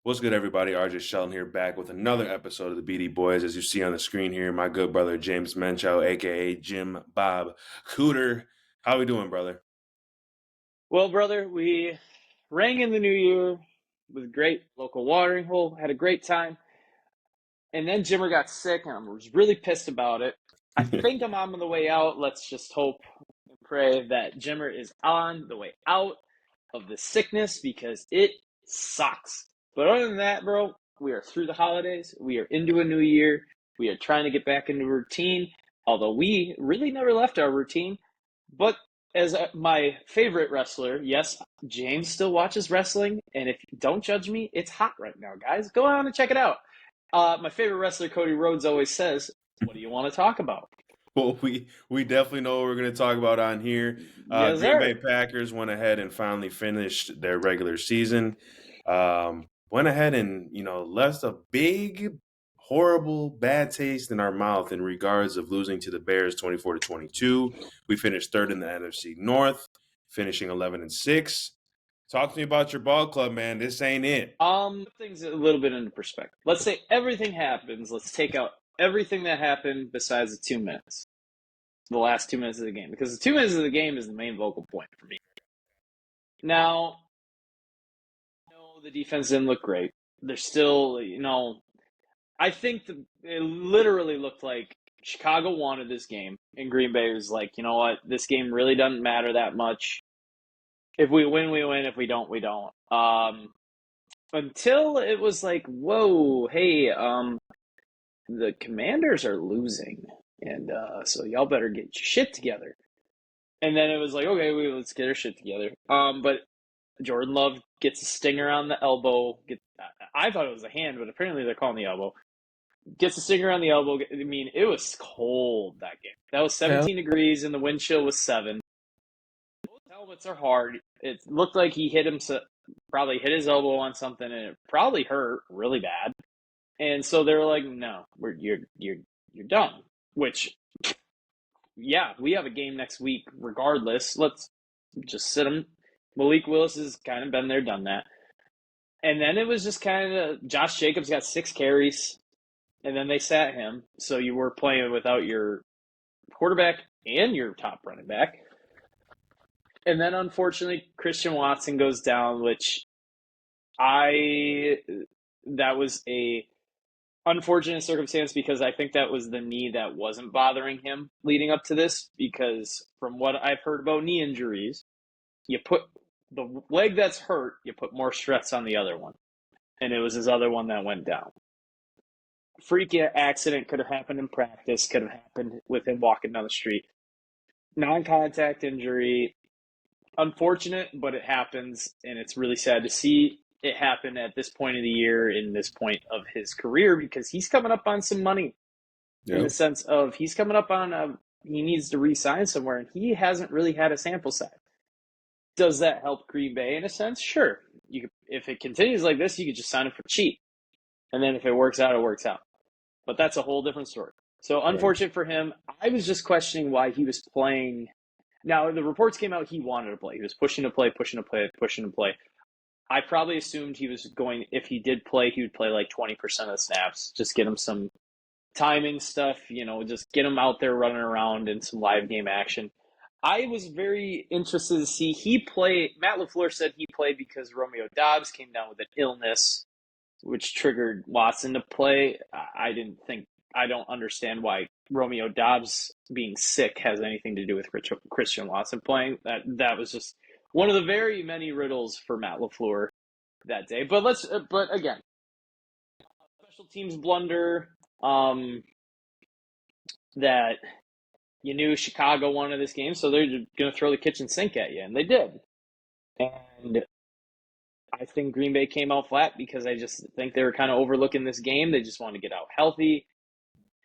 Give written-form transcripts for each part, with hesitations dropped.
What's good, everybody? RJ Shelton here, back with another episode of the BD Boys. As you see on the screen here, my good brother James Muenchow, aka Jim Bob Cooter. How we doing, brother? Well, brother, we rang in the new year with a great local watering hole, had a great time, and then Jimmer got sick, and I was really pissed about it. I think I'm on the way out. Let's just hope and pray that Jimmer is on the way out of the sickness because it sucks. But other than that, bro, we are through the holidays. We are into a new year. We are trying to get back into routine, although we really never left our routine. But as my favorite wrestler, yes, James still watches wrestling, and if don't judge me, it's hot right now, guys. Go on and check it out. My favorite wrestler, Cody Rhodes, always says, "What do you want to talk about?" Well, we definitely know what we're going to talk about on here. Yes, Green Bay sir. Packers went ahead and finally finished their regular season. Went ahead and left a big, horrible, bad taste in our mouth in regards of losing to the Bears 24-22. We finished third in the NFC North, finishing 11-6. Talk to me about your ball club, man. This ain't it. Put things a little bit into perspective. Let's say everything happens. Let's take out everything that happened besides the 2 minutes, the last 2 minutes of the game, because the 2 minutes of the game is the main vocal point for me. Now, no, the defense didn't look great. They're still, I think it literally looked like Chicago wanted this game, and Green Bay was like, you know what, this game really doesn't matter that much. If we win, we win. If we don't, we don't. Until it was like, whoa, hey, the Commanders are losing, and so y'all better get your shit together. And then it was like, okay, let's get our shit together. But Jordan Love gets a stinger on the elbow. I thought it was a hand, but apparently they're calling the elbow. Gets a stinger on the elbow. I mean, it was cold that game. That was 17 degrees, and the wind chill was 7. Those helmets are hard. It looked like he probably hit his elbow on something, and it probably hurt really bad. And so they were like, "No, you're done." Which, yeah, we have a game next week regardless. Let's just sit him. Malik Willis has kind of been there, done that. And then it was just kind of Josh Jacobs got 6 carries, and then they sat him. So you were playing without your quarterback and your top running back. And then unfortunately, Christian Watson goes down, which that was a unfortunate circumstance because I think that was the knee that wasn't bothering him leading up to this. Because from what I've heard about knee injuries, you put the leg that's hurt, you put more stress on the other one. And it was his other one that went down. Freak accident could have happened in practice, could have happened with him walking down the street. Non-contact injury, unfortunate, but it happens, and it's really sad to see it happen at this point of the year, in this point of his career, because he's coming up on some money in the sense of he's coming up on he needs to re-sign somewhere, and he hasn't really had a sample size. Does that help Green Bay in a sense? Sure. If it continues like this, you could just sign him for cheap. And then if it works out, it works out. But that's a whole different story. So unfortunate for him. I was just questioning why he was playing. Now, the reports came out he wanted to play. He was pushing to play. I probably assumed he was going, if he did play, he would play like 20% of the snaps. Just get him some timing stuff, just get him out there running around in some live game action. I was very interested to see he play. Matt LaFleur said he played because Romeo Doubs came down with an illness, which triggered Watson to play. I don't understand why Romeo Doubs being sick has anything to do with Christian Watson playing. That was just one of the very many riddles for Matt LaFleur that day. But again, special teams blunder. That you knew Chicago wanted this game, so they're going to throw the kitchen sink at you, and they did. And I think Green Bay came out flat because I just think they were kind of overlooking this game. They just wanted to get out healthy.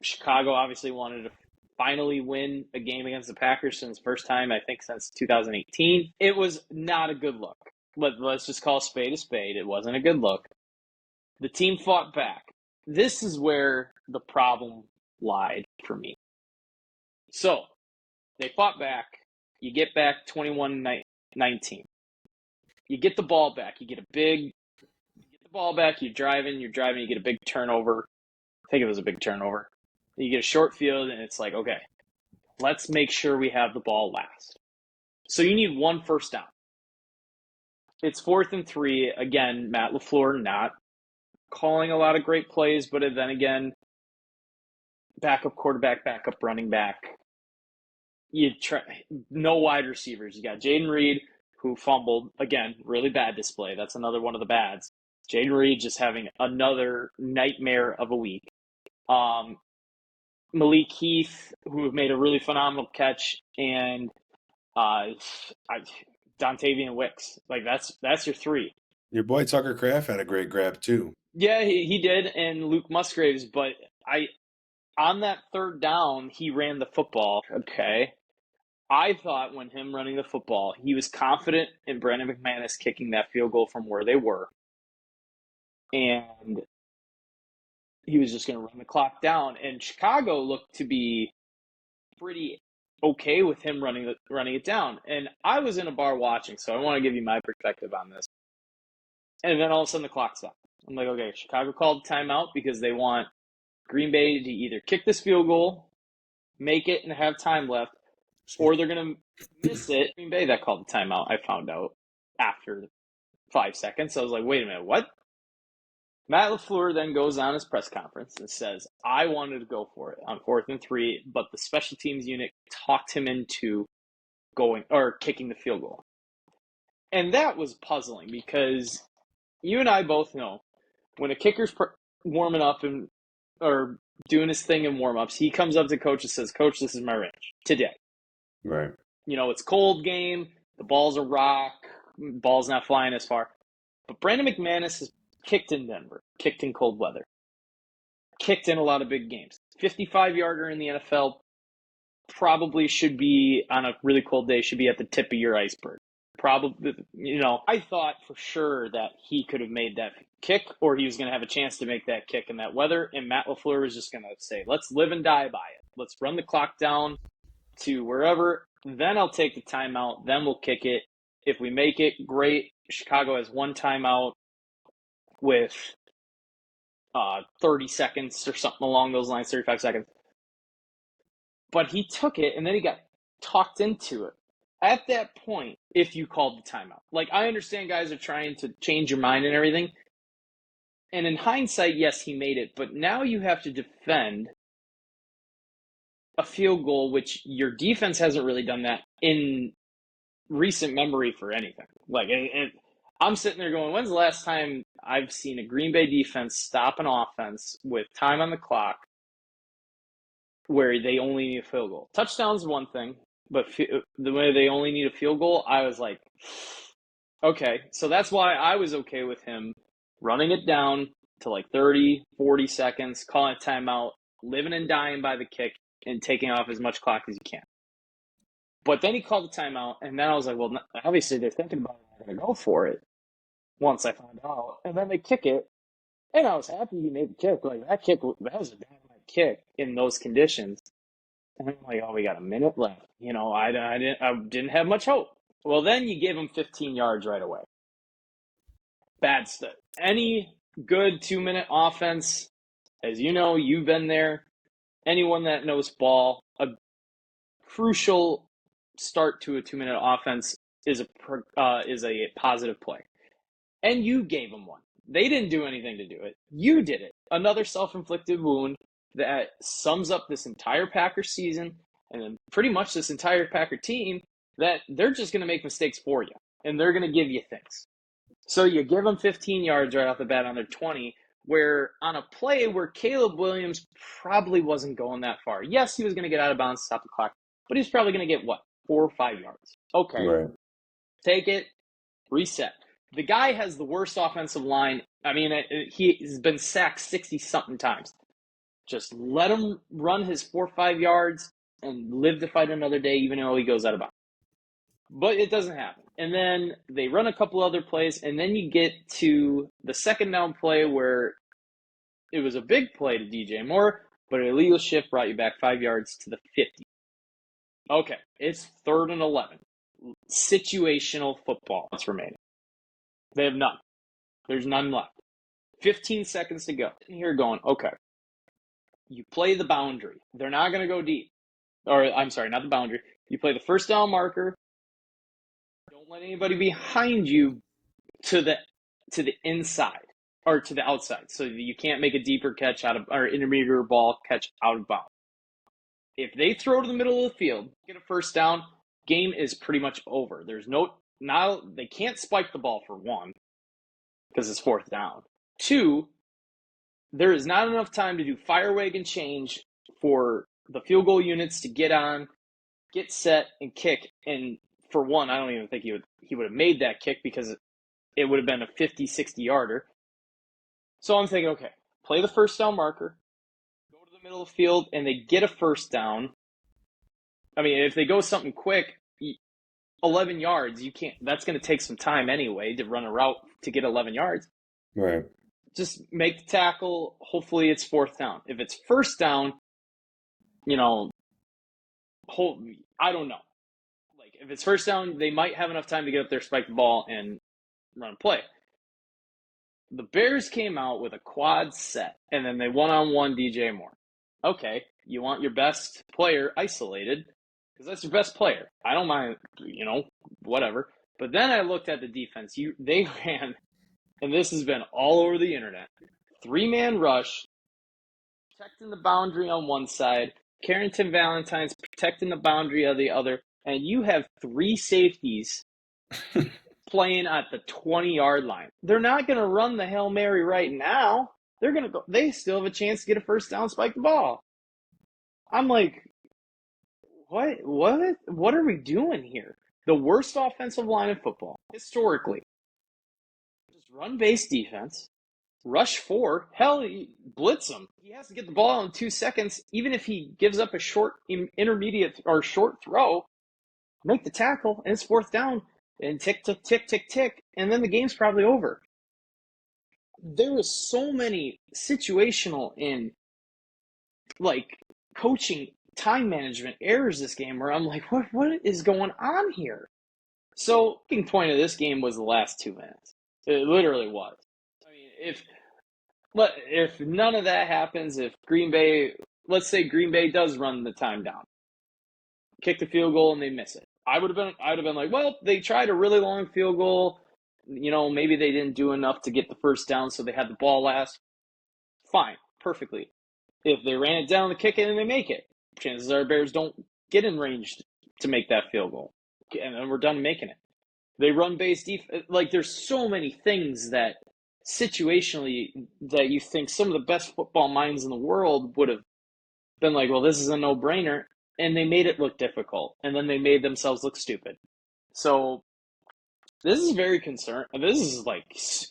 Chicago obviously wanted to finally win a game against the Packers since first time, I think, since 2018. It was not a good look. Let's just call a spade a spade. It wasn't a good look. The team fought back. This is where the problem lied for me. So, they fought back. You get back 21-19. You get the ball back. You get the ball back, you're driving, you get a big turnover. I think it was a big turnover. You get a short field, and it's like, okay, let's make sure we have the ball last. So you need 1 first down. It's 4th and 3. Again, Matt LaFleur not calling a lot of great plays, but then again, backup quarterback, backup running back. No wide receivers. You got Jaden Reed, who fumbled. Again, really bad display. That's another one of the bads. Jaden Reed just having another nightmare of a week. Malik Heath, who made a really phenomenal catch, and Dontavian Wicks. Like, that's your 3. Your boy Tucker Kraft had a great grab too. Yeah, he did, and Luke Musgraves, but on that 3rd down, he ran the football. Okay. I thought when him running the football, he was confident in Brandon McManus kicking that field goal from where they were. And he was just going to run the clock down. And Chicago looked to be pretty okay with him running it down. And I was in a bar watching, so I want to give you my perspective on this. And then all of a sudden the clock stopped. I'm like, okay, Chicago called timeout because they want Green Bay to either kick this field goal, make it, and have time left, or they're going to miss it. Green Bay that called the timeout, I found out after 5 seconds. I was like, wait a minute, what? Matt LaFleur then goes on his press conference and says, I wanted to go for it on 4th and 3, but the special teams unit talked him into kicking the field goal. And that was puzzling because you and I both know when a kicker's warming up or doing his thing in warm-ups, he comes up to coach and says, Coach, this is my range today. Right. It's cold game. The ball's a rock. Ball's not flying as far. But Brandon McManus has kicked in Denver, kicked in cold weather, kicked in a lot of big games. 55-yarder in the NFL probably should be, on a really cold day, should be at the tip of your iceberg. Probably, I thought for sure that he could have made that kick, or he was going to have a chance to make that kick in that weather, and Matt LaFleur was just going to say, let's live and die by it. Let's run the clock down to wherever, then I'll take the timeout, then we'll kick it. If we make it, great. Chicago has 1 timeout with 30 seconds or something along those lines, 35 seconds. But he took it, and then he got talked into it. At that point, if you called the timeout. Like, I understand guys are trying to change your mind and everything. And in hindsight, yes, he made it. But now you have to defend a field goal, which your defense hasn't really done that in recent memory for anything. Like, I'm sitting there going, when's the last time I've seen a Green Bay defense stop an offense with time on the clock where they only need a field goal? Touchdown's one thing, but the way they only need a field goal, I was like, okay. So that's why I was okay with him running it down to like 30, 40 seconds, calling a timeout, living and dying by the kick, and taking off as much clock as you can. But then he called the timeout, and then I was like, well, obviously they're thinking about it. I'm going to go for it once I found out. And then they kick it, and I was happy he made the kick. Like, that was a dynamite kick in those conditions. And I'm like, oh, we got a minute left. I didn't have much hope. Well, then you give him 15 yards right away. Bad stuff. Any good 2-minute offense, as you know, you've been there. Anyone that knows ball, a crucial start to a 2-minute offense is a positive play. And you gave them one. They didn't do anything to do it. You did it. Another self-inflicted wound that sums up this entire Packers season and then pretty much this entire Packer team, that they're just going to make mistakes for you, and they're going to give you things. So you give them 15 yards right off the bat on their 20, where on a play where Caleb Williams probably wasn't going that far. Yes, he was going to get out of bounds, stop the clock, but he's probably going to get, 4 or 5 yards. Okay, Right. Take it, reset. The guy has the worst offensive line. I mean, he's been sacked 60-something times. Just let him run his 4 or 5 yards and live to fight another day, even though he goes out of bounds. But it doesn't happen. And then they run a couple other plays, and then you get to the second down play where it was a big play to DJ Moore, but an illegal shift brought you back 5 yards to the 50. Okay, it's 3rd and 11. Situational football is remaining. They have none. There's none left. 15 seconds to go. And here going, okay, you play the boundary. They're not going to go deep. Or, I'm sorry, not the boundary. You play the first down marker. Don't let anybody behind you to the inside or to the outside, so you can't make a deeper catch out of or intermediate ball catch out of bounds. If they throw to the middle of the field, get a first down, game is pretty much over. There's no now they can't spike the ball for one because it's fourth down. Two, there is not enough time to do fire wagon change for the field goal units to get on, get set, and kick. And for one, I don't even think he would have made that kick because it would have been a 50, 60-yarder. So I'm thinking, okay, play the first down marker, go to the middle of the field, and they get a first down. I mean, if they go something quick, 11 yards, you can't. That's going to take some time anyway to run a route to get 11 yards. Right. Just make the tackle. Hopefully it's fourth down. If it's first down, I don't know. Like, if it's first down, they might have enough time to get up there, spike the ball, and run a play. The Bears came out with a quad set, and then they one-on-one DJ Moore. Okay, you want your best player isolated, because that's your best player. I don't mind, whatever. But then I looked at the defense. They ran, and this has been all over the internet, 3-man rush, protecting the boundary on one side, Carrington Valentine's protecting the boundary on the other, and you have 3 safeties playing at the 20-yard line. They're not going to run the Hail Mary right now. They're going to go. They still have a chance to get a first down, spike the ball. I'm like, what are we doing here? The worst offensive line in football, historically. Just run-based defense, rush 4, hell, blitz him. He has to get the ball in 2 seconds. Even if he gives up a short, intermediate, or short throw, make the tackle, and it's fourth down. And tick, tick, tick, tick, tick, and then the game's probably over. There was so many situational and coaching time management errors this game where I'm like, what is going on here? So the point of this game was the last 2 minutes. It literally was. I mean, if none of that happens, if Green Bay, let's say Green Bay does run the time down, kick the field goal and they miss it, I'd have been like, well, they tried a really long field goal. Maybe they didn't do enough to get the first down, so they had the ball last. Fine, perfectly. If they ran it down, the kick it, and they make it, chances are Bears don't get in range to make that field goal, and then we're done making it. They run base defense. There's so many things that situationally that you think some of the best football minds in the world would have been like, well, this is a no-brainer. And they made it look difficult, and then they made themselves look stupid. So this is very concerning. This is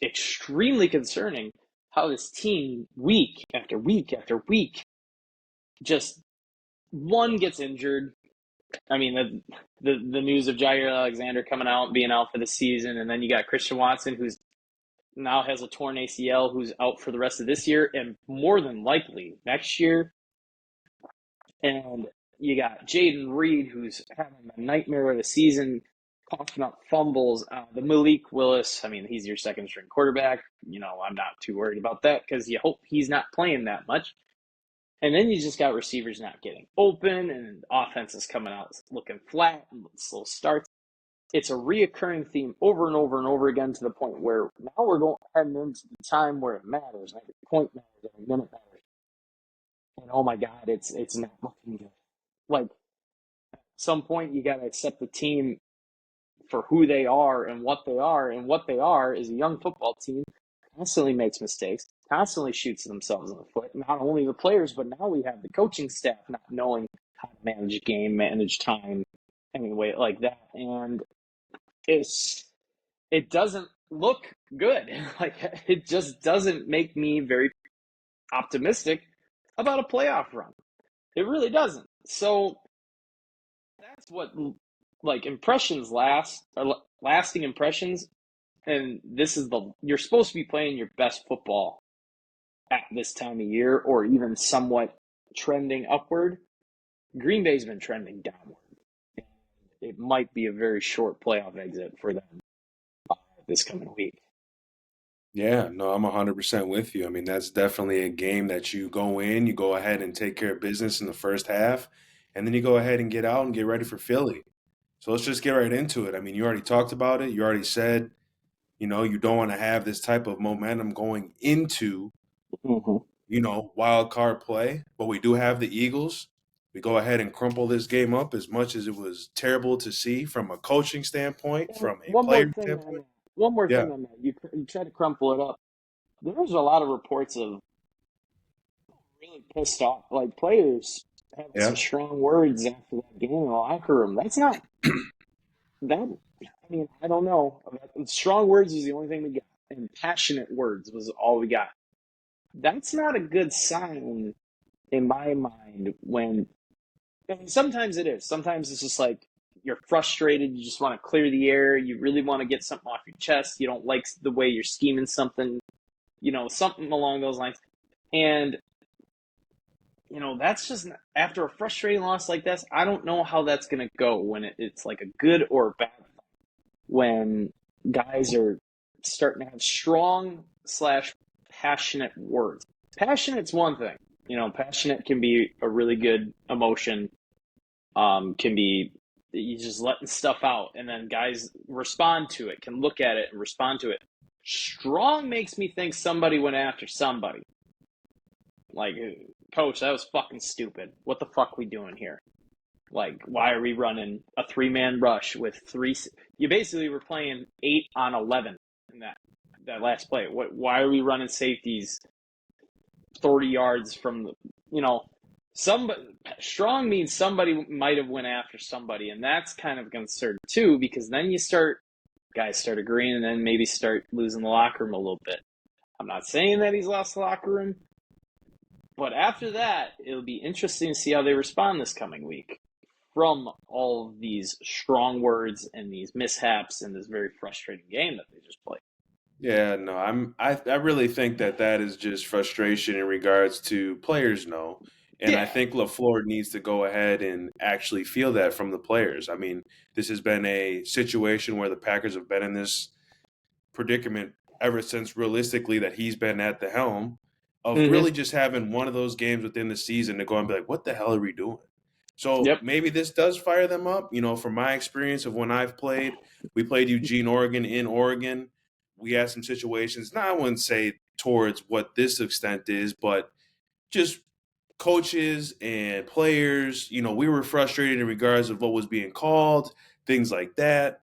extremely concerning how this team, week after week after week, just one gets injured. I mean, the news of Jair Alexander coming out and being out for the season, and then you got Christian Watson, who's now has a torn ACL, who's out for the rest of this year and more than likely next year. And you got Jaden Reed, who's having a nightmare of a season, coughing up fumbles. The Malik Willis, I mean, he's your second-string quarterback. I'm not too worried about that because you hope he's not playing that much. And then you just got receivers not getting open, and offense is coming out looking flat and slow starts. It's a reoccurring theme over and over and over again to the point where now we're heading into the time where it matters. Every point matters, every minute matters. And oh my God, it's not looking good. At some point, you got to accept the team for who they are and what they are. And what they are is a young football team, constantly makes mistakes, constantly shoots themselves in the foot. Not only the players, but now we have the coaching staff not knowing how to manage a game, manage time, anyway, like that. And it doesn't look good. It just doesn't make me very optimistic about a playoff run. It really doesn't. So that's what impressions lasting impressions. And this is you're supposed to be playing your best football at this time of year, or even somewhat trending upward. Green Bay's been trending downward. It might be a very short playoff exit for them this coming week. Yeah, no, I'm 100% with you. I mean, that's definitely a game that you go in, you go ahead and take care of business in the first half, and then you go ahead and get out and get ready for Philly. So let's just get right into it. I mean, you already talked about it. You already said, you don't want to have this type of momentum going into, Mm-hmm. wild card play, but we do have the Eagles. We go ahead and crumple this game up as much as it was terrible to see from a coaching standpoint, And from a player standpoint. one more Yeah, thing on that. You try to crumple it up. There was a lot of reports of really pissed off, like players having some yeah. strong words after that game in the locker room. That's not that. I mean, I don't know. Strong words was the only thing we got, and passionate words was all we got. That's not a good sign in my mind. When I mean, sometimes it is. Sometimes it's just like you're frustrated. You just want to clear the air. You really want to get something off your chest. You don't like the way you're scheming something. Something along those lines. And that's just after a frustrating loss like this. I don't know how that's going to go when it's like a good or bad thing. When guys are starting to have strong slash passionate words. Passionate's one thing. Passionate can be a really good emotion. Can be you just letting stuff out, and then guys respond to it, can look at it and respond to it. Strong makes me think somebody went after somebody. Like, coach, that was fucking stupid. What the fuck we doing here? Like, why are we running a 3-man rush with three? You basically were playing 8 on 11 in that last play. Why are we running safeties 30 yards from somebody? Strong means somebody might have went after somebody, and that's kind of concerned too, because then guys start agreeing, and then maybe start losing the locker room a little bit. I'm not saying that he's lost the locker room, but after that, it'll be interesting to see how they respond this coming week from all of these strong words and these mishaps in this very frustrating game that they just played. Yeah, no, I really think that is just frustration in regards to players, no. And I Yeah. think LaFleur needs to go ahead and actually feel that from the players. I mean, this has been a situation where the Packers have been in this predicament ever since realistically that he's been at the helm of Mm-hmm. really just having one of those games within the season to go and be like, what the hell are we doing? So Yep. maybe this does fire them up. From my experience of when I've played, we played Eugene, Oregon in Oregon. We had some situations, now I wouldn't say towards what this extent is, but just coaches and players, we were frustrated in regards of what was being called, things like that.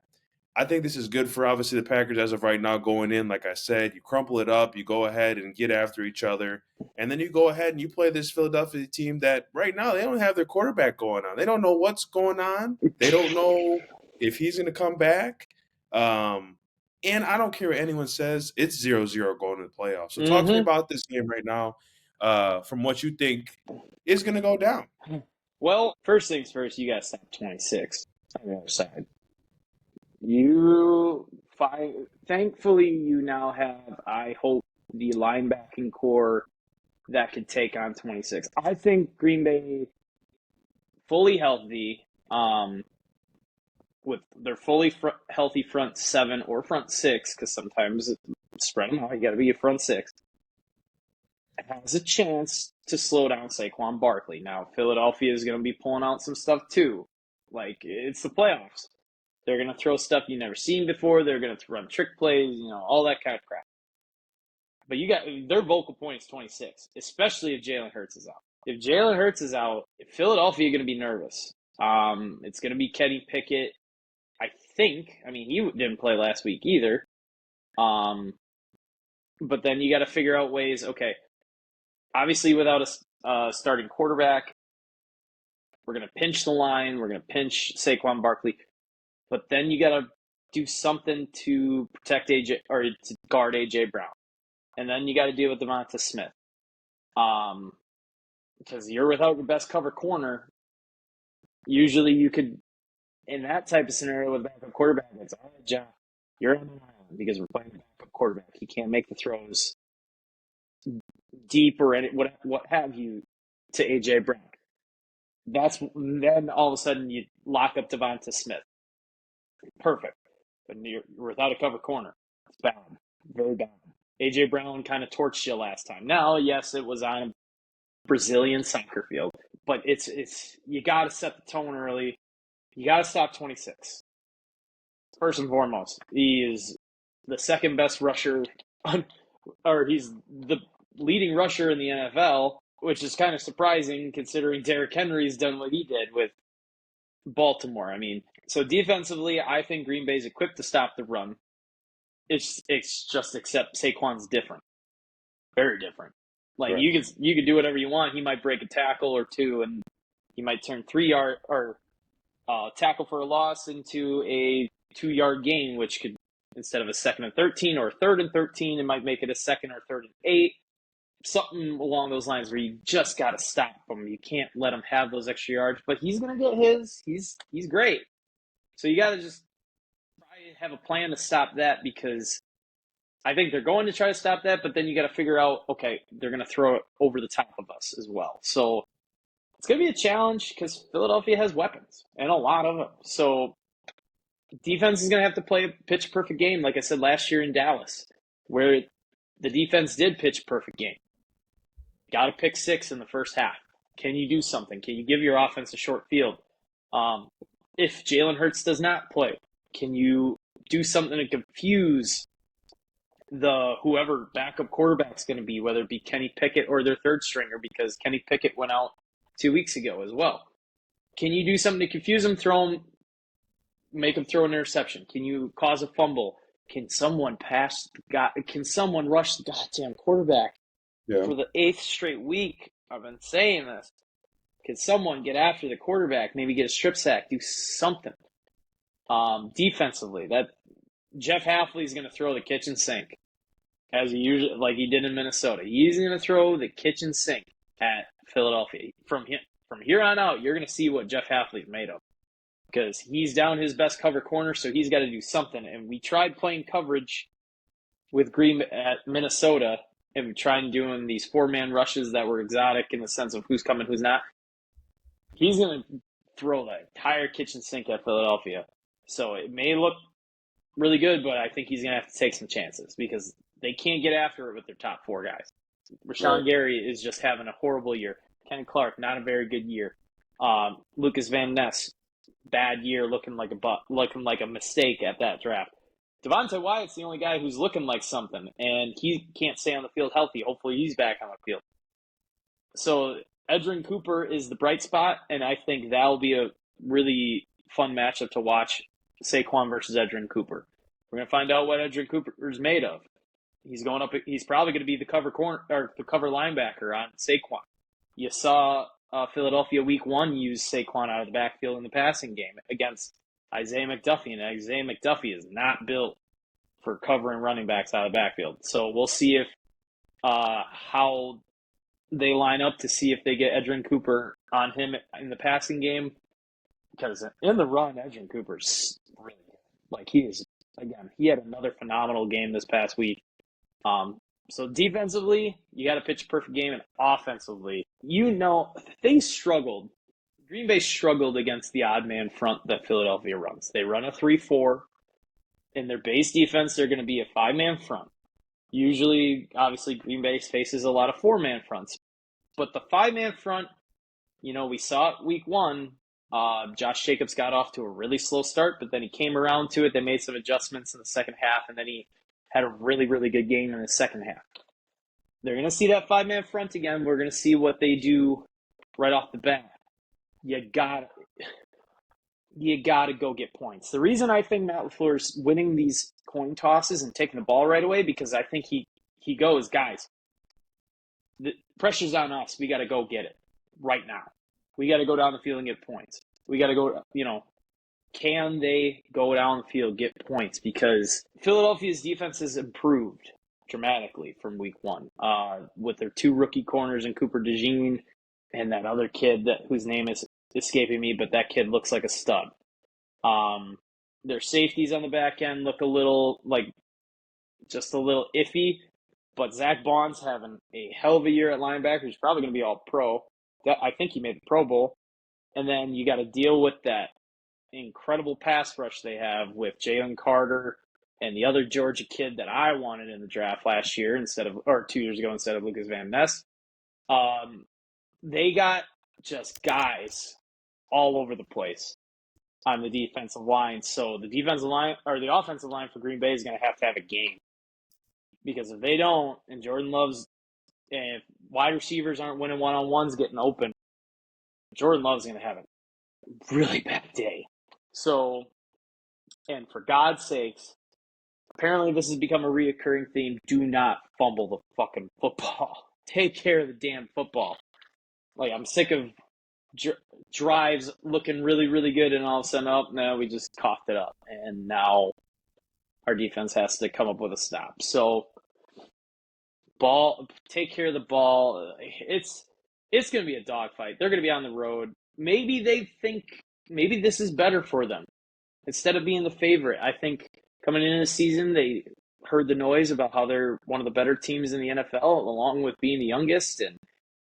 I think this is good for obviously the Packers as of right now going in. Like I said, you crumple it up, you go ahead and get after each other, and then you go ahead and you play this Philadelphia team that right now they don't have their quarterback going on. They don't know what's going on. They don't know if he's going to come back. And I don't care what anyone says. It's 0-0 going to the playoffs. So talk to me Mm-hmm. about this game right now from what you think is going to go down. Well, first things first, you got to stop 26 on the other side. You find, thankfully, you now have, I hope, the linebacking core that could take on 26. I think Green Bay fully healthy, with their fully healthy front 7 or front 6, because sometimes spread them out, you got to be a front 6, has a chance to slow down Saquon Barkley. Now, Philadelphia is going to be pulling out some stuff too. Like, it's the playoffs. They're going to throw stuff you've never seen before. They're going to run trick plays, all that kind of crap. But their vocal point is 26, especially if Jalen Hurts is out. If Jalen Hurts is out, Philadelphia are going to be nervous. It's going to be Kenny Pickett, I think. I mean, he didn't play last week either. But then you got to figure out ways. Okay, obviously without a starting quarterback, we're going to pinch the line. We're going to pinch Saquon Barkley. But then you got to do something to protect AJ or to guard AJ Brown. And then you got to deal with Devonta Smith. Because you're without your best cover corner. Usually you could, in that type of scenario with backup quarterback, it's all right, John. You're on an island because we're playing backup quarterback. He can't make the throws deep or what have you to AJ Brown. Then all of a sudden you lock up Devonta Smith. Perfect. But you're without a cover corner. It's bad. Very bad. A.J. Brown kind of torched you last time. Now, yes, it was on a Brazilian soccer field, but it's you got to set the tone early. You got to stop 26. First and foremost, he is the second best rusher, or he's the leading rusher in the NFL, which is kind of surprising considering Derrick Henry's done what he did with Baltimore. I mean, so defensively, I think Green Bay's equipped to stop the run. It's just except Saquon's different, very different. Like Right. you could do whatever you want. He might break a tackle or two, and he might turn 3-yard or tackle for a loss into a 2-yard gain, which could, instead of a 2nd and 13 or a 3rd and 13, it might make it a 2nd or 3rd and 8. Something along those lines where you just got to stop him. You can't let him have those extra yards, but he's going to get his. He's great. So you got to just try to have a plan to stop that, because I think they're going to try to stop that, but then you got to figure out, okay, they're going to throw it over the top of us as well. So it's going to be a challenge because Philadelphia has weapons and a lot of them. So defense is going to have to play a pitch perfect game, like I said last year in Dallas, where the defense did pitch perfect game. Got to pick 6 in the first half. Can you do something? Can you give your offense a short field? If Jalen Hurts does not play, can you do something to confuse the whoever backup quarterback's going to be, whether it be Kenny Pickett or their third stringer, because Kenny Pickett went out 2 weeks ago as well. Can you do something to confuse them, make them throw an interception? Can you cause a fumble? Can someone Can someone rush the goddamn quarterback? Yeah. For the 8th straight week, I've been saying this. Can someone get after the quarterback, maybe get a strip sack, do something? Defensively, that Jeff Hafley's going to throw the kitchen sink, as he usually, like he did in Minnesota. He's going to throw the kitchen sink at Philadelphia. From here on out, you're going to see what Jeff Hafley's made of, because he's down his best cover corner, so he's got to do something. And we tried playing coverage with Green at Minnesota, and we tried doing these 4-man rushes that were exotic in the sense of who's coming, who's not. He's going to throw the entire kitchen sink at Philadelphia. So it may look really good, but I think he's going to have to take some chances because they can't get after it with their top 4 guys. Rashawn Gary is just having a horrible year. Ken Clark, not a very good year. Lucas Van Ness, bad year, looking like a mistake at that draft. Devontae Wyatt's the only guy who's looking like something, and he can't stay on the field healthy. Hopefully he's back on the field. So Edgerrin Cooper is the bright spot, and I think that'll be a really fun matchup to watch, Saquon versus Edgerrin Cooper. We're going to find out what Edgerrin Cooper is made of. He's probably going to be the cover linebacker on Saquon. You saw Philadelphia week 1 use Saquon out of the backfield in the passing game against Isaiah McDuffie, and Isaiah McDuffie is not built for covering running backs out of the backfield. So we'll see if how they line up to see if they get Edgerrin Cooper on him in the passing game, because in the run, Edgerrin Cooper's really good. He had another phenomenal game this past week. So defensively, you got to pitch a perfect game, and offensively, they struggled. Green Bay struggled against the odd man front that Philadelphia runs. They run a 3-4. In their base defense, they're going to be a 5-man front. Usually, obviously, Green Bay faces a lot of 4-man fronts. But the 5-man front, we saw it week 1. Josh Jacobs got off to a really slow start, but then he came around to it. They made some adjustments in the second half, and then he had a really, really good game in the second half. They're going to see that 5-man front again. We're going to see what they do right off the bat. You got to go get points. The reason I think Matt LaFleur's winning these coin tosses and taking the ball right away, because I think he goes, guys, the pressure's on us. We got to go get it right now. We got to go down the field and get points. We got to go, can they go down the field, get points? Because Philadelphia's defense has improved dramatically from week 1 with their 2 rookie corners in Cooper DeJean and that other kid whose name is escaping me, but that kid looks like a stud. Their safeties on the back end look a little iffy, but Zach Bond's having a hell of a year at linebacker. He's probably going to be all pro. I think he made the Pro Bowl. And then you got to deal with that incredible pass rush they have with Jalen Carter and the other Georgia kid that I wanted in the draft last year or 2 years ago instead of Lucas Van Ness. They got just guys all over the place on the defensive line. So the defensive line or the offensive line for Green Bay is going to have a game, because if they don't, and Jordan Love's, and if wide receivers aren't winning one-on-ones, getting open, Jordan Love's going to have a really bad day. So, and for God's sakes, apparently this has become a reoccurring theme. Do not fumble the fucking football. Take care of the damn football. Like, I'm sick of drives looking really, really good, and all of a sudden, no, we just coughed it up. And now our defense has to come up with a stop. So, take care of the ball. It's going to be a dogfight. They're going to be on the road. Maybe they think maybe this is better for them. Instead of being the favorite, I think coming into the season, they heard the noise about how they're one of the better teams in the NFL, along with being the youngest and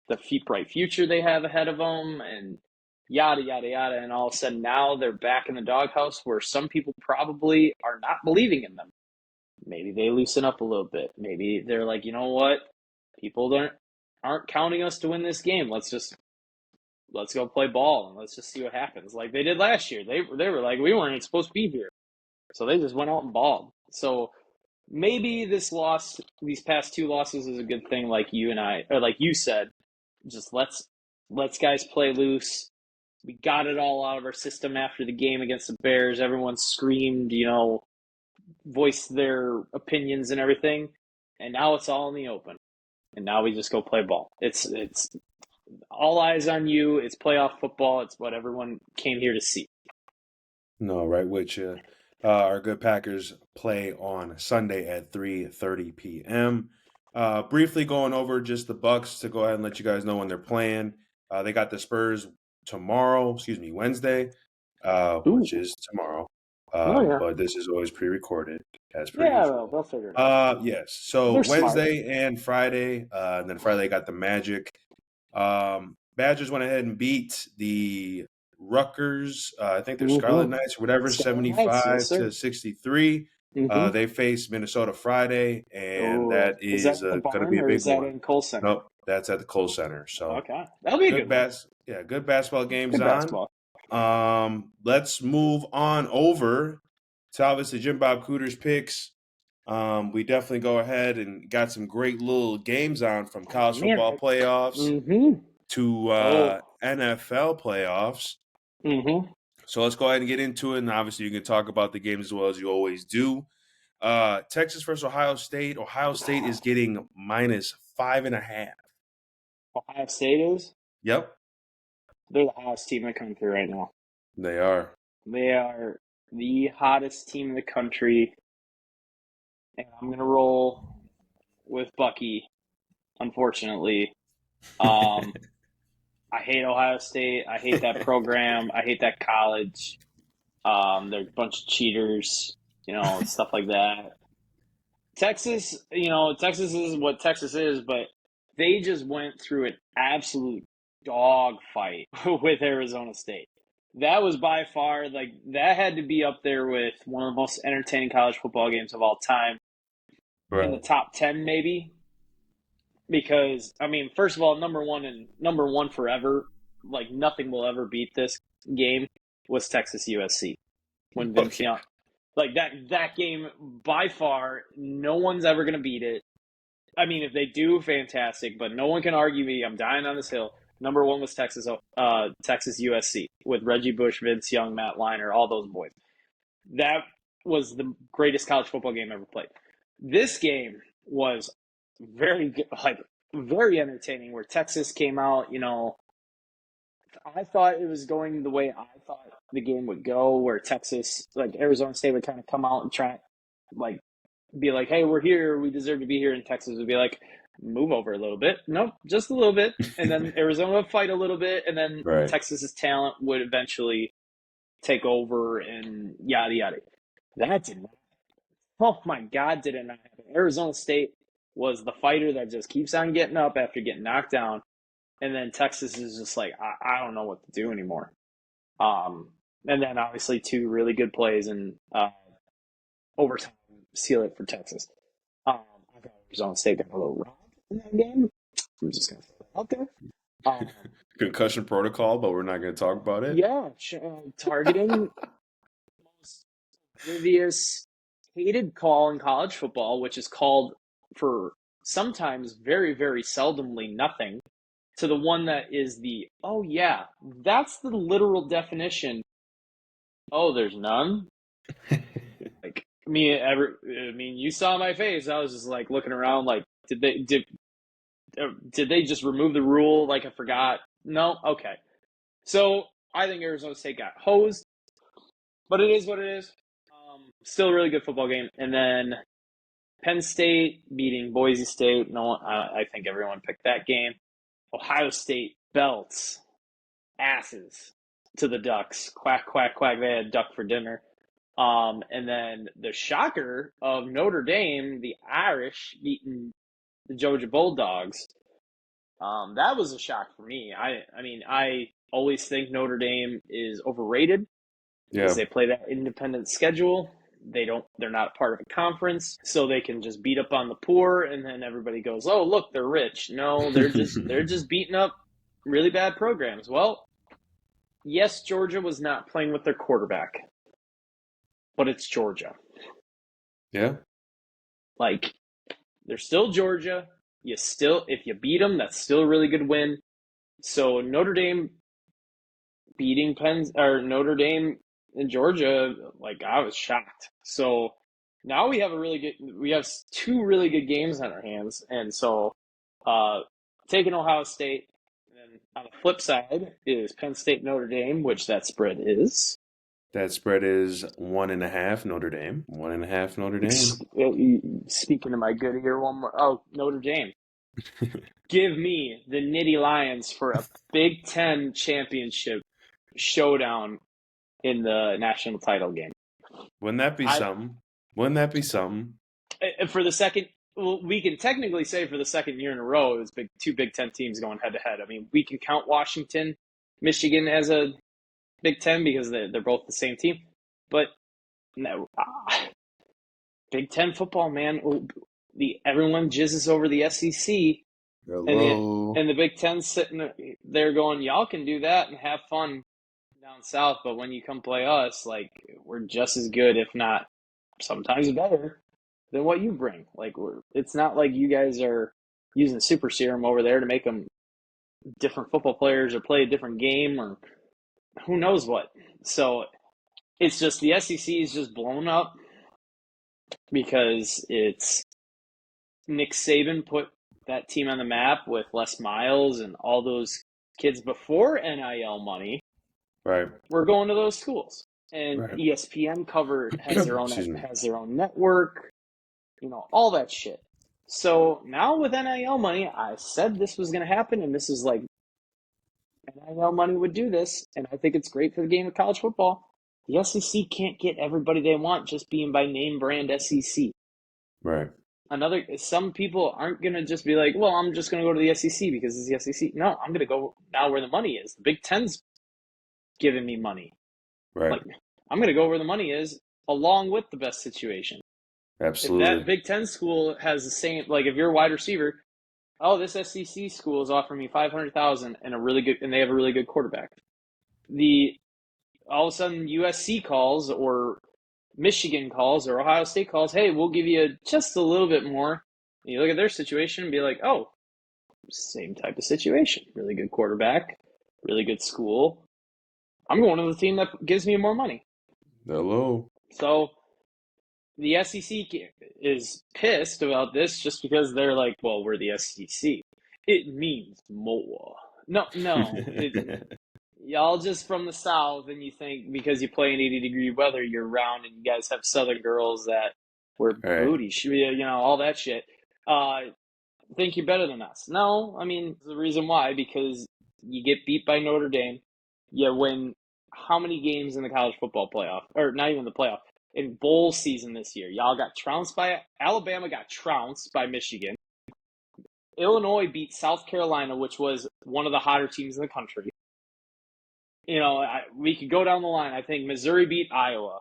the bright future they have ahead of them, and yada, yada, yada. And all of a sudden now they're back in the doghouse where some people probably are not believing in them. Maybe they loosen up a little bit. Maybe they're like, you know what? People aren't counting us to win this game. Let's go play ball and let's just see what happens. Like they did last year. They were like, we weren't supposed to be here. So they just went out and balled. So maybe these past 2 losses is a good thing, like you said. Just let's guys play loose. We got it all out of our system after the game against the Bears. Everyone screamed, voiced their opinions and everything. And now it's all in the open. And now we just go play ball. It's all eyes on you. It's playoff football. It's what everyone came here to see. No, right with you. Our good Packers play on Sunday at 3:30 p.m. Briefly going over just the Bucks to go ahead and let you guys know when they're playing. They got the Spurs Wednesday, which is tomorrow. Yeah. But this is always pre-recorded as per Yeah, usual. they'll figure it out. Yes. So They're Wednesday smart. and Friday, and then Friday got the Magic. Badgers went ahead and beat the Rutgers. I think they're Scarlet Knights or whatever, Scarlet Knights, yes, 75-63. They face Minnesota Friday, and that is that is at the going to barn be a or big is that one. in Cole Center? Nope, that's at the Kohl Center. So Okay, that'll be a good one. good basketball games Good on. basketball. Let's move on over to obviously Jim Bob Cooter's picks. We definitely go ahead and got some great little games on, from college football playoffs to NFL playoffs. So let's go ahead and get into it. And obviously you can talk about the games as well as you always do. Texas versus Ohio State. Ohio State is getting -5.5. Ohio State is? Yep. They're the hottest team in the country right now. They are. They are the hottest team in the country. And I'm going to roll with Bucky, unfortunately. I hate Ohio State. I hate that program. I hate that college. They're a bunch of cheaters, stuff like that. Texas, Texas is what Texas is, but they just went through an absolute dog fight with Arizona State. That was by far, that had to be up there with one of the most entertaining college football games of all time. Right. In the top 10, maybe. Because, first of all, number one forever, nothing will ever beat this game, was Texas USC. When Vince Young, that game, by far, no one's ever going to beat it. If they do, fantastic, but no one can argue me. I'm dying on this hill. Number one was Texas USC with Reggie Bush, Vince Young, Matt Leinart, all those boys. That was the greatest college football game ever played. This game was very good, very entertaining, where Texas came out, I thought it was going the way I thought the game would go, where Texas, Arizona State would kind of come out and try, be like, hey, we're here, we deserve to be here, and Texas would be like, move over a little bit. Nope, just a little bit. And then Arizona would fight a little bit, and then Texas's talent would eventually take over and yada, yada. That did not. Oh, my God, did it not happen. Arizona State was the fighter that just keeps on getting up after getting knocked down. And then Texas is just like, I don't know what to do anymore. And then obviously 2 really good plays in overtime seal it for Texas. I thought Arizona State got a little robbed in that game. I'm just going to throw that out there. Concussion protocol, but we're not going to talk about it. Yeah, targeting most oblivious, hated call in college football, which is called for sometimes very, very seldomly nothing, to the one that is the, oh yeah, that's the literal definition. Oh, there's none? Like, I mean, you saw my face. I was just like looking around like, did they just remove the rule like I forgot? No? Okay. So I think Arizona State got hosed, but it is what it is. Still a really good football game. And then Penn State beating Boise State. No, I think everyone picked that game. Ohio State belts asses to the Ducks. Quack, quack, quack. They had duck for dinner. And then the shocker of Notre Dame, the Irish beating the Georgia Bulldogs. That was a shock for me. I mean, I always think Notre Dame is overrated because they play that independent schedule. They're not part of a conference, so they can just beat up on the poor, and then everybody goes, "Oh, look, they're rich." No, they're just beating up really bad programs. Well, yes, Georgia was not playing with their quarterback, but it's Georgia. Yeah. Like, they're still Georgia. If you beat them, that's still a really good win. So Notre Dame beating Notre Dame in Georgia, like, I was shocked. So now we have two really good games on our hands, and so taking Ohio State. And then on the flip side is Penn State Notre Dame, which that spread is. That spread is 1.5 Notre Dame. 1.5 Notre Dame. Speaking to my good ear, one more. Oh, Notre Dame. Give me the Nittany Lions for a Big Ten championship showdown in the national title game. Wouldn't that be something? Wouldn't that be something? For the second, well, we can technically say for the second year in a row, it's two Big Ten teams going head to head. I mean, we can count Washington, Michigan as a Big Ten because they're both the same team. But no, Big Ten football, man. Everyone jizzes over the SEC. And the Big Ten's sitting there going, y'all can do that and have fun down south, but when you come play us, like, we're just as good, if not sometimes better, than what you bring. Like, it's not like you guys are using super serum over there to make them different football players or play a different game or who knows what. So it's just the SEC is just blown up because it's Nick Saban put that team on the map with Les Miles and all those kids before NIL money. Right. We're going to those schools. And Right. ESPN has their own network, all that shit. So now with NIL money, I said this was going to happen, and this is like NIL money would do this, and I think it's great for the game of college football. The SEC can't get everybody they want just being by name brand SEC. Right. Some people aren't going to just be like, well, I'm just going to go to the SEC because it's the SEC. No, I'm going to go now where the money is. The Big Ten's giving me money. Right. Like, I'm going to go where the money is along with the best situation. Absolutely. If that Big Ten school has the same, like if you're a wide receiver, oh, this SEC school is offering me $500,000 and they have a really good quarterback. All of a sudden USC calls or Michigan calls or Ohio State calls, hey, we'll give you just a little bit more. And you look at their situation and be like, oh, same type of situation. Really good quarterback, really good school. I'm going to the team that gives me more money. Hello. So the SEC is pissed about this just because they're like, well, we're the SEC. It means more. No. Y'all just from the South, and you think because you play in 80-degree weather year-round and you guys have Southern girls that wear booty, all that shit, think you're better than us. No, I mean, the reason why, because you get beat by Notre Dame, you win how many games in the college football playoff, or not even the playoff, in bowl season this year? Y'all got trounced by Alabama, got trounced by Michigan. Illinois beat South Carolina, which was one of the hotter teams in the country. We could go down the line. I think Missouri beat Iowa.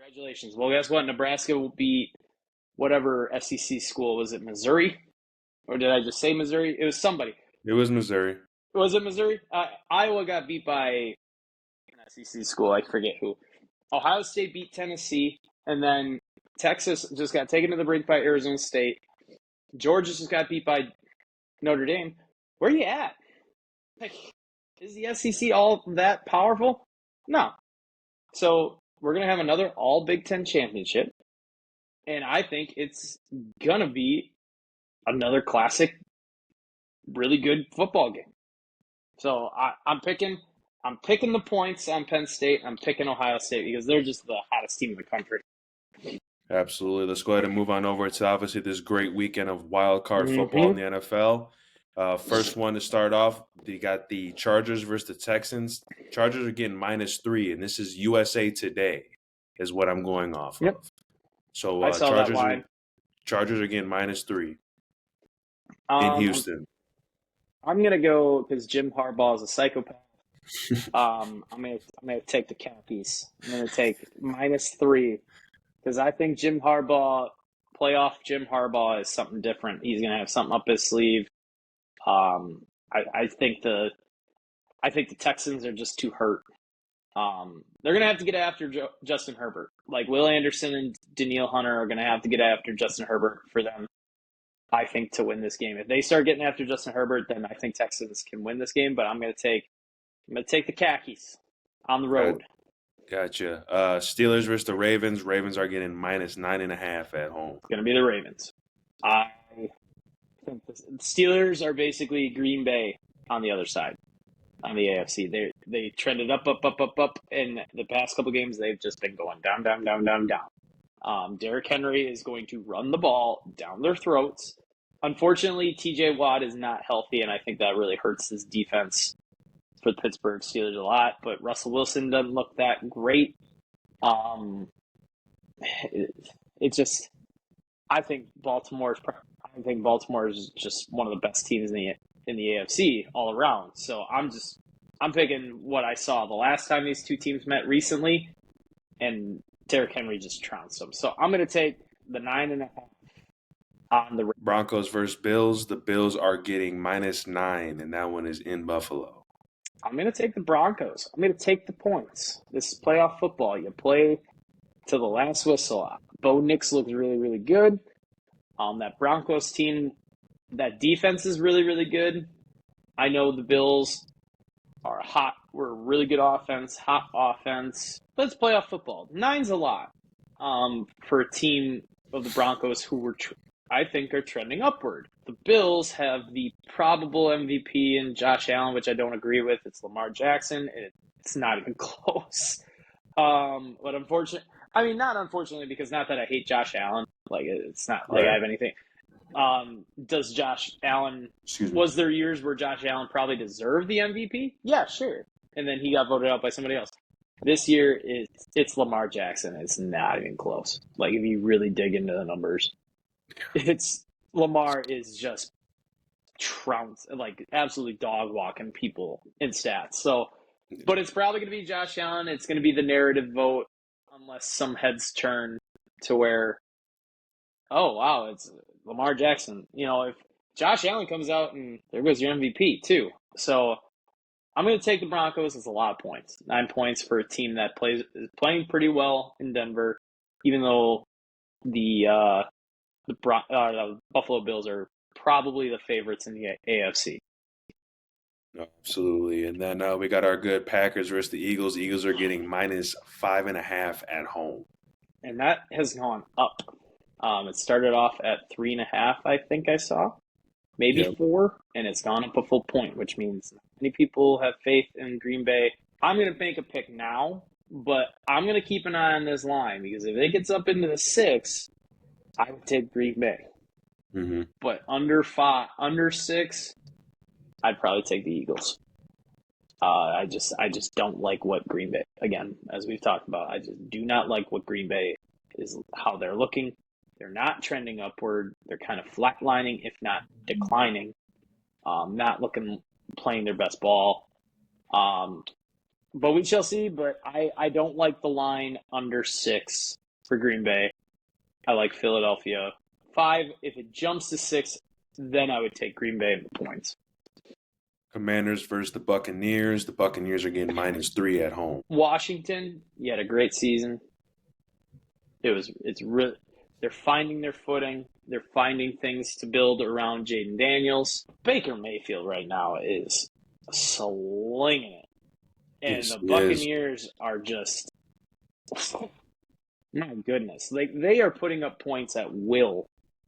Congratulations. Well, guess what? Nebraska will beat whatever SEC school. Was it Missouri? Or did I just say Missouri? It was somebody. It was Missouri. Was it Missouri? Iowa got beat by an SEC school. I forget who. Ohio State beat Tennessee. And then Texas just got taken to the brink by Arizona State. Georgia just got beat by Notre Dame. Where are you at? Like, is the SEC all that powerful? No. So we're going to have another all Big Ten championship. And I think it's going to be another classic, really good football game. So I'm picking the points on Penn State. I'm picking Ohio State because they're just the hottest team in the country. Absolutely. Let's go ahead and move on over to obviously this great weekend of wild card football in the NFL. First one to start off, you got the Chargers versus the Texans. Chargers are getting -3, and this is USA Today is what I'm going off of. So I saw that line. Chargers are getting -3 in Houston. I'm gonna go because Jim Harbaugh is a psychopath. I'm gonna take the Khakis. I'm gonna take -3 because I think playoff Jim Harbaugh is something different. He's gonna have something up his sleeve. I think the Texans are just too hurt. They're gonna have to get after Justin Herbert. Like Will Anderson and Danielle Hunter are gonna have to get after Justin Herbert for them. I think to win this game. If they start getting after Justin Herbert, then I think Texans can win this game. But I'm gonna take the Khakis on the road. Gotcha. Steelers versus the Ravens. Ravens are getting -9.5 at home. It's gonna be the Ravens. I think the Steelers are basically Green Bay on the other side, on the AFC. They trended up, and the past couple games they've just been going down. Derrick Henry is going to run the ball down their throats. Unfortunately, TJ Watt is not healthy, and I think that really hurts his defense for the Pittsburgh Steelers a lot. But Russell Wilson doesn't look that great. I think Baltimore is just one of the best teams in the AFC all around. So I'm picking what I saw the last time these two teams met recently, and Derrick Henry just trounced them. So I'm going to take the 9.5 on the Broncos versus Bills. The Bills are getting -9, and that one is in Buffalo. I'm going to take the Broncos. I'm going to take the points. This is playoff football. You play to the last whistle. Bo Nix looks really, really good. That Broncos team, that defense is really, really good. I know the Bills are hot. We're a really good offense, hot offense. But it's playoff football. 9's a lot for a team of the Broncos who I think are trending upward. The Bills have the probable MVP in Josh Allen, which I don't agree with. It's Lamar Jackson. It's not even close. But not unfortunately, because not that I hate Josh Allen. Like, it's not like I have anything. Does Josh Allen, was there years where Josh Allen probably deserved the MVP? Yeah, sure. And then he got voted out by somebody else. This year, it's Lamar Jackson. It's not even close. Like, if you really dig into the numbers, Lamar is just absolutely dog walking people in stats. So, but it's probably going to be Josh Allen. It's going to be the narrative vote, unless some heads turn to where, oh wow, it's Lamar Jackson. If Josh Allen comes out and there goes your MVP too. So I'm going to take the Broncos. It's a lot of points. 9 points for a team that is playing pretty well in Denver, even though the Buffalo Bills are probably the favorites in the AFC. Absolutely. And then we got our good Packers versus the Eagles. Eagles are getting -5.5 at home. And that has gone up. It started off at 3.5, I think I saw. Maybe 4, and it's gone up a full point, which means many people have faith in Green Bay. I'm going to make a pick now, but I'm going to keep an eye on this line because if it gets up into the 6, I would take Green Bay. Mm-hmm. But under 6, I'd probably take the Eagles. I just don't like what Green Bay, again, as we've talked about, I just do not like what Green Bay is, how they're looking. They're not trending upward. They're kind of flatlining, if not declining. Not playing their best ball. But we shall see. But I don't like the line under 6 for Green Bay. I like Philadelphia 5. If it jumps to 6, then I would take Green Bay in the points. Commanders versus the Buccaneers. The Buccaneers are getting -3 at home. Washington, you had a great season. They're finding their footing. They're finding things to build around Jaden Daniels. Baker Mayfield right now is slinging it. And Yes, the he is. Buccaneers are just, my goodness. They are putting up points at will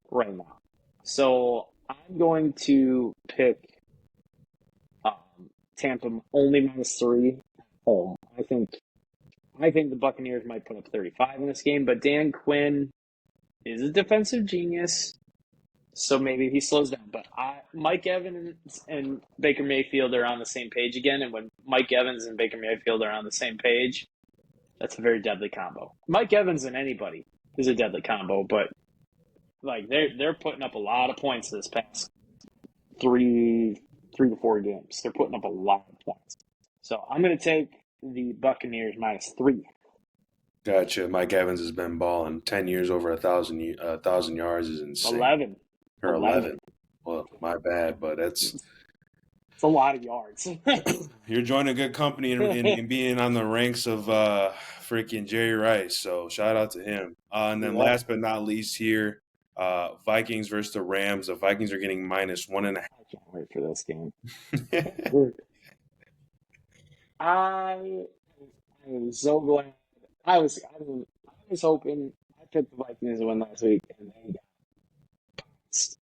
right now. So I'm going to pick Tampa only -3 at home. I think the Buccaneers might put up 35 in this game, but Dan Quinn is a defensive genius, so maybe he slows down. But Mike Evans and Baker Mayfield are on the same page again, and when Mike Evans and Baker Mayfield are on the same page, that's a very deadly combo. Mike Evans and anybody is a deadly combo, but like they're putting up a lot of points this past three to 4 games. They're putting up a lot of points. So I'm going to take the Buccaneers -3. Gotcha. Mike Evans has been balling 10 years over 1,000 yards is insane. 11. Or 11. Well, my bad, but It's a lot of yards. you're joining good company in being on the ranks of freaking Jerry Rice. So shout out to him. And then last but not least here, Vikings versus the Rams. The Vikings are getting -1.5. I can't wait for this game. I am so glad. I was hoping. I picked the Vikings to win last week, and they got bounced.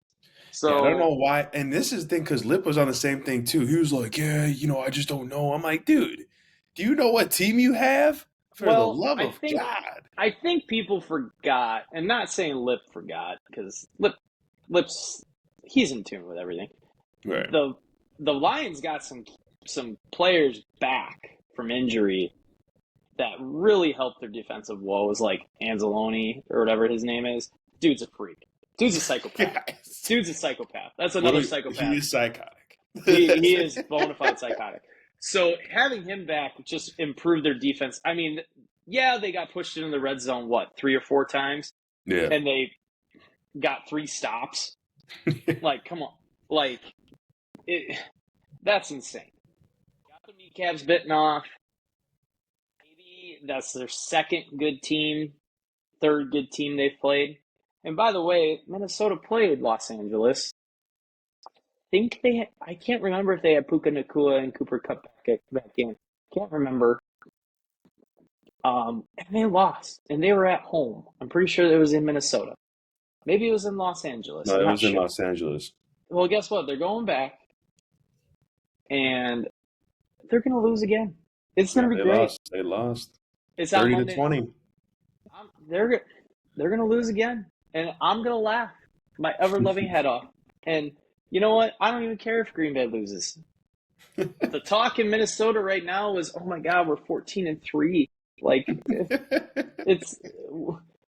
So Yeah, I don't know why. And this is the thing, because Lip was on the same thing too. He was like, "Yeah, I just don't know." I'm like, dude, do you know what team you have? For the love of God. I think people forgot, and not saying Lip forgot, because Lip's he's in tune with everything. Right. The Lions got some players back from injury that really helped their defensive woes, like Anzalone or whatever his name is. Dude's a freak. Dude's a psychopath. Yes. Dude's a psychopath. That's another psychopath. He is psychotic. He is bona fide psychotic. So having him back just improved their defense. I mean, yeah, they got pushed into the red zone, 3 or 4 times? Yeah. And they got 3 stops. Like, come on. Like, that's insane. Got the kneecaps bitten off. Maybe that's their second good team, third good team they've played. And by the way, Minnesota played Los Angeles. I can't remember if they had Puka Nacua and Cooper Kupp back at that game. Can't remember. And they lost, and they were at home. I'm pretty sure it was in Minnesota. Maybe it was in Los Angeles. No, it was in Los Angeles. Well, guess what? They're going back, and they're going to lose again. It's going to be great. They lost. It's 30-20. They're going to lose again, and I'm going to laugh my ever-loving head off. And you know what? I don't even care if Green Bay loses. The talk in Minnesota right now is, oh my God, we're 14-3. Like,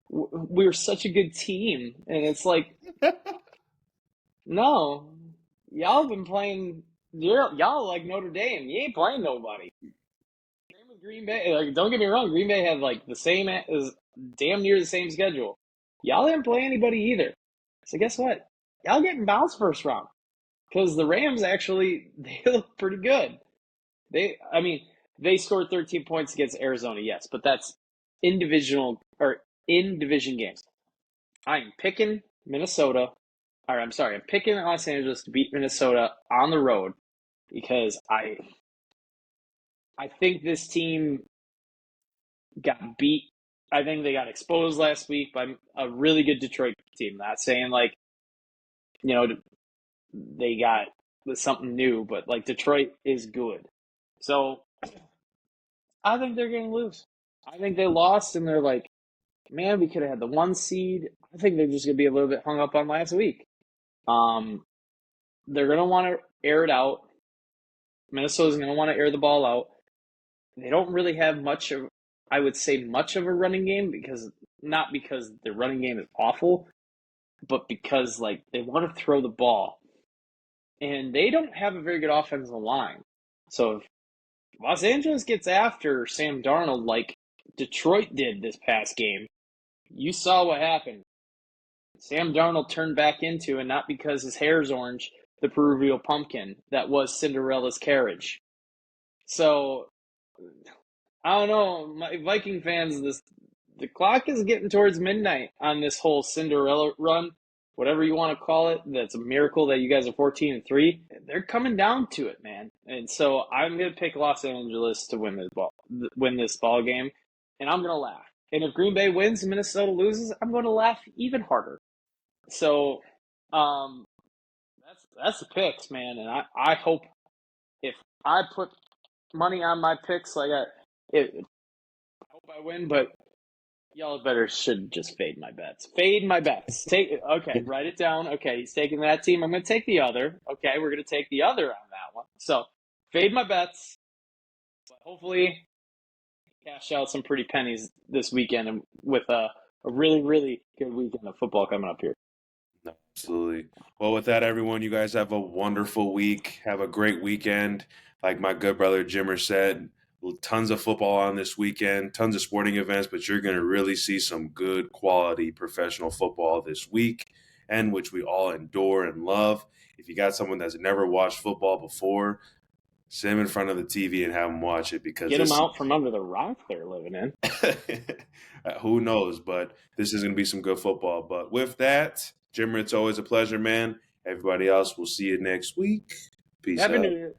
we're such a good team, and it's like, no, y'all have been playing. Y'all like Notre Dame. You ain't playing nobody. Same with Green Bay. Like, don't get me wrong, Green Bay had like the same is damn near the same schedule. Y'all didn't play anybody either. So guess what? Y'all getting bounced first round because the Rams actually they look pretty good. They scored 13 points against Arizona, yes, but that's in division games. I'm picking Minnesota. I'm picking Los Angeles to beat Minnesota on the road because I think this team got beat. I think they got exposed last week by a really good Detroit team. Not saying they got something new, but like Detroit is good. So I think thgoing to lose. I think they lost, and they're like, man, we could have had the 1 seed. I think they're just going to be a little bit hung up on last week. They're going to want to air it out. Minnesota's going to want to air the ball out. They don't really have much of a running game not because their running game is awful, but because they want to throw the ball. And they don't have a very good offensive line. So if Los Angeles gets after Sam Darnold like Detroit did this past game. You saw what happened. Sam Darnold turned back into, and not because his hair's orange, the proverbial pumpkin that was Cinderella's carriage. So I don't know, my Viking fans. The clock is getting towards midnight on this whole Cinderella run, whatever you want to call it. That's a miracle that you guys are 14-3. They're coming down to it, man. And so I'm gonna pick Los Angeles to win this ball game, and I'm gonna laugh. And if Green Bay wins and Minnesota loses, I'm going to laugh even harder. So, um, that's the picks, man. And I hope if I put money on my picks, I hope I win. But y'all better should just fade my bets. Fade my bets. Write it down. Okay, he's taking that team. I'm going to take the other. Okay, we're going to take the other on that one. So fade my bets. But hopefully, cash out some pretty pennies this weekend, and with a really, really good weekend of football coming up here. Absolutely. Well, with that, everyone, you guys have a wonderful week. Have a great weekend. Like my good brother Jimmer said, tons of football on this weekend, tons of sporting events, but you're going to really see some good quality professional football this week, and which we all adore and love. If you got someone that's never watched football before, sit him in front of the TV and have him watch it, because Get them out from under the rock they're living in. Who knows? But this is going to be some good football. But with that, Jimmer, it's always a pleasure, man. Everybody else, we'll see you next week. Peace Happy out. New Year.